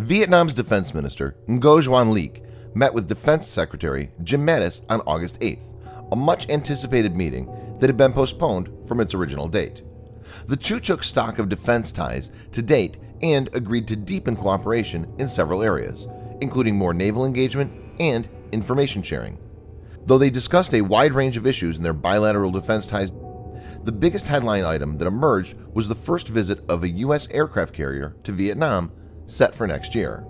Vietnam's Defense Minister Ngo Xuan Liek met with Defense Secretary Jim Mattis on August 8th, a much-anticipated meeting that had been postponed from its original date. The two took stock of defense ties to date and agreed to deepen cooperation in several areas, including more naval engagement and information sharing. Though they discussed a wide range of issues in their bilateral defense ties, the biggest headline item that emerged was the first visit of a U.S. aircraft carrier to Vietnam, set for next year.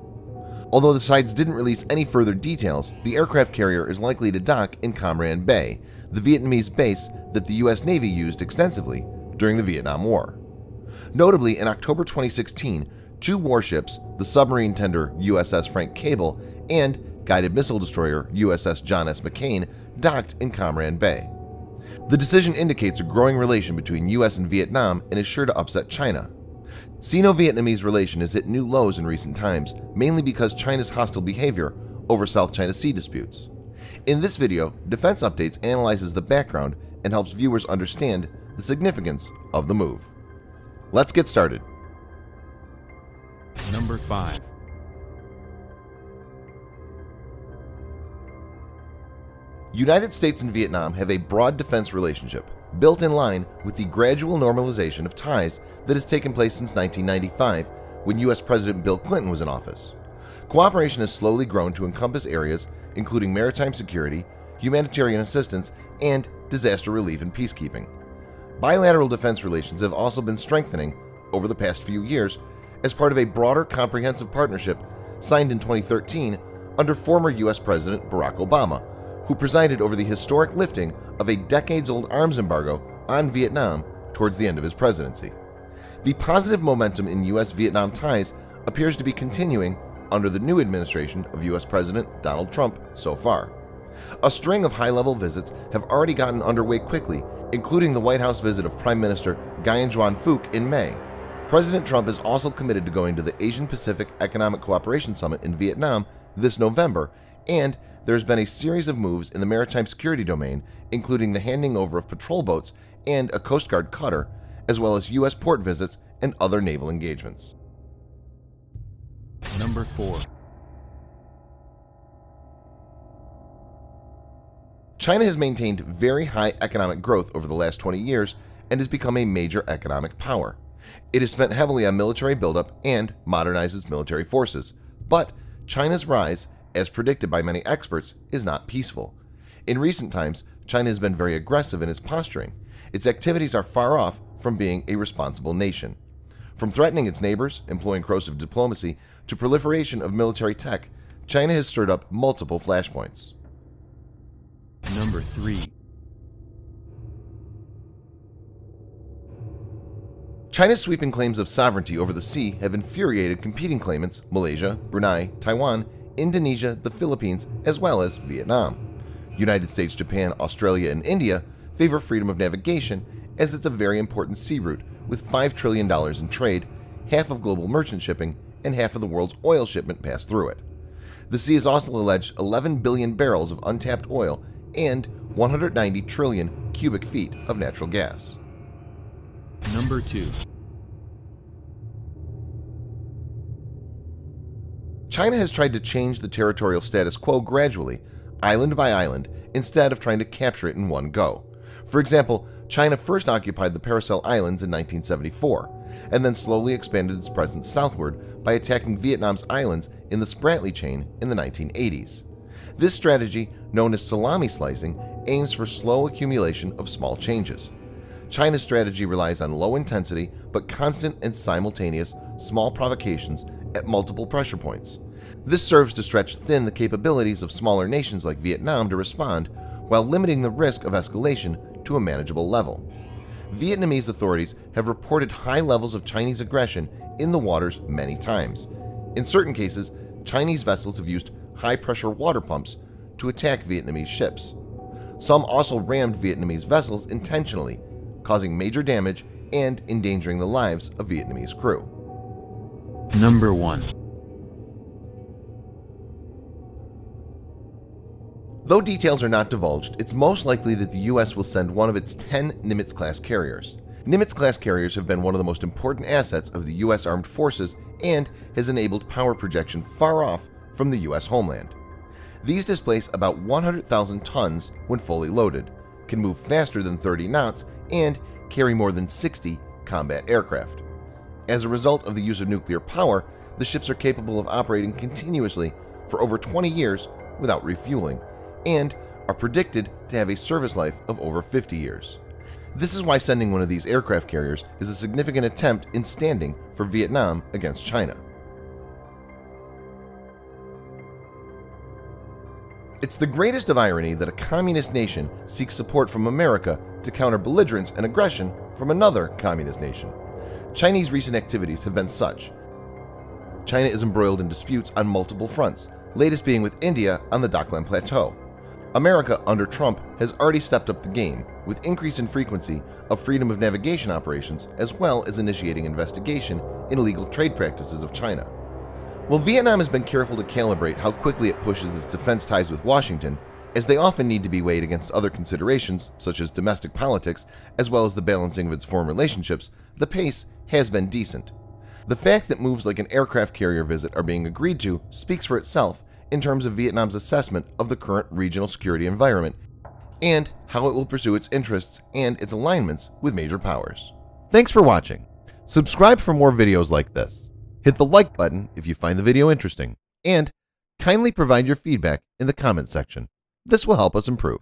Although the sides didn't release any further details, the aircraft carrier is likely to dock in Cam Ranh Bay, the Vietnamese base that the U.S. Navy used extensively during the Vietnam War. Notably, in October 2016, two warships, the submarine tender USS Frank Cable and guided missile destroyer USS John S. McCain, docked in Cam Ranh Bay. The decision indicates a growing relation between U.S. and Vietnam and is sure to upset China. Sino-Vietnamese relation has hit new lows in recent times, mainly because China's hostile behavior over South China Sea disputes. In this video, Defense Updates analyzes the background and helps viewers understand the significance of the move. Let's get started. Number 5. United States and Vietnam have a broad defense relationship, built in line with the gradual normalization of ties that has taken place since 1995, when U.S. President Bill Clinton was in office. Cooperation has slowly grown to encompass areas including maritime security, humanitarian assistance, and disaster relief and peacekeeping. Bilateral defense relations have also been strengthening over the past few years as part of a broader comprehensive partnership signed in 2013 under former U.S. President Barack Obama, who presided over the historic lifting of a decades-old arms embargo on Vietnam towards the end of his presidency. The positive momentum in U.S.-Vietnam ties appears to be continuing under the new administration of U.S. President Donald Trump so far. A string of high-level visits have already gotten underway quickly, including the White House visit of Prime Minister Nguyen Xuan Phuc in May. President Trump is also committed to going to the Asian-Pacific Economic Cooperation Summit in Vietnam this November, and there has been a series of moves in the maritime security domain, including the handing over of patrol boats and a Coast Guard cutter, as well as U.S. port visits and other naval engagements. Number 4. China has maintained very high economic growth over the last 20 years and has become a major economic power. It has spent heavily on military buildup and modernized its military forces, but China's rise, as predicted by many experts, is not peaceful. In recent times, China has been very aggressive in its posturing. Its activities are far off from being a responsible nation. From threatening its neighbors, employing corrosive diplomacy, to proliferation of military tech, China has stirred up multiple flashpoints. Number 3. China's sweeping claims of sovereignty over the sea have infuriated competing claimants Malaysia, Brunei, Taiwan, Indonesia, the Philippines, as well as Vietnam. United States, Japan, Australia, and India favor freedom of navigation as it's a very important sea route with $5 trillion in trade, half of global merchant shipping, and half of the world's oil shipment pass through it. The sea has also alleged 11 billion barrels of untapped oil and 190 trillion cubic feet of natural gas. Number 2. China has tried to change the territorial status quo gradually, island by island, instead of trying to capture it in one go. For example, China first occupied the Paracel Islands in 1974, and then slowly expanded its presence southward by attacking Vietnam's islands in the Spratly chain in the 1980s. This strategy, known as salami slicing, aims for slow accumulation of small changes. China's strategy relies on low-intensity but constant and simultaneous small provocations at multiple pressure points. This serves to stretch thin the capabilities of smaller nations like Vietnam to respond, while limiting the risk of escalation to a manageable level. Vietnamese authorities have reported high levels of Chinese aggression in the waters many times. In certain cases, Chinese vessels have used high-pressure water pumps to attack Vietnamese ships. Some also rammed Vietnamese vessels intentionally, causing major damage and endangering the lives of Vietnamese crew. Number 1. Though details are not divulged, it's most likely that the U.S. will send one of its 10 Nimitz-class carriers. Nimitz-class carriers have been one of the most important assets of the U.S. Armed Forces and has enabled power projection far off from the US homeland. These displace about 100,000 tons when fully loaded, can move faster than 30 knots, and carry more than 60 combat aircraft. As a result of the use of nuclear power, the ships are capable of operating continuously for over 20 years without refueling, and are predicted to have a service life of over 50 years. This is why sending one of these aircraft carriers is a significant attempt in standing for Vietnam against China. It's the greatest of irony that a communist nation seeks support from America to counter belligerence and aggression from another communist nation. Chinese recent activities have been such. China is embroiled in disputes on multiple fronts, latest being with India on the Doklam Plateau. America under Trump has already stepped up the game, with increase in frequency of freedom of navigation operations as well as initiating investigation in illegal trade practices of China. While Vietnam has been careful to calibrate how quickly it pushes its defense ties with Washington, as they often need to be weighed against other considerations such as domestic politics as well as the balancing of its foreign relationships, the pace has been decent. The fact that moves like an aircraft carrier visit are being agreed to speaks for itself in terms of Vietnam's assessment of the current regional security environment and how it will pursue its interests and its alignments with major powers. Thanks for watching. Subscribe for more videos like this. Hit the like button if you find the video interesting, and kindly provide your feedback in the comment section. This will help us improve.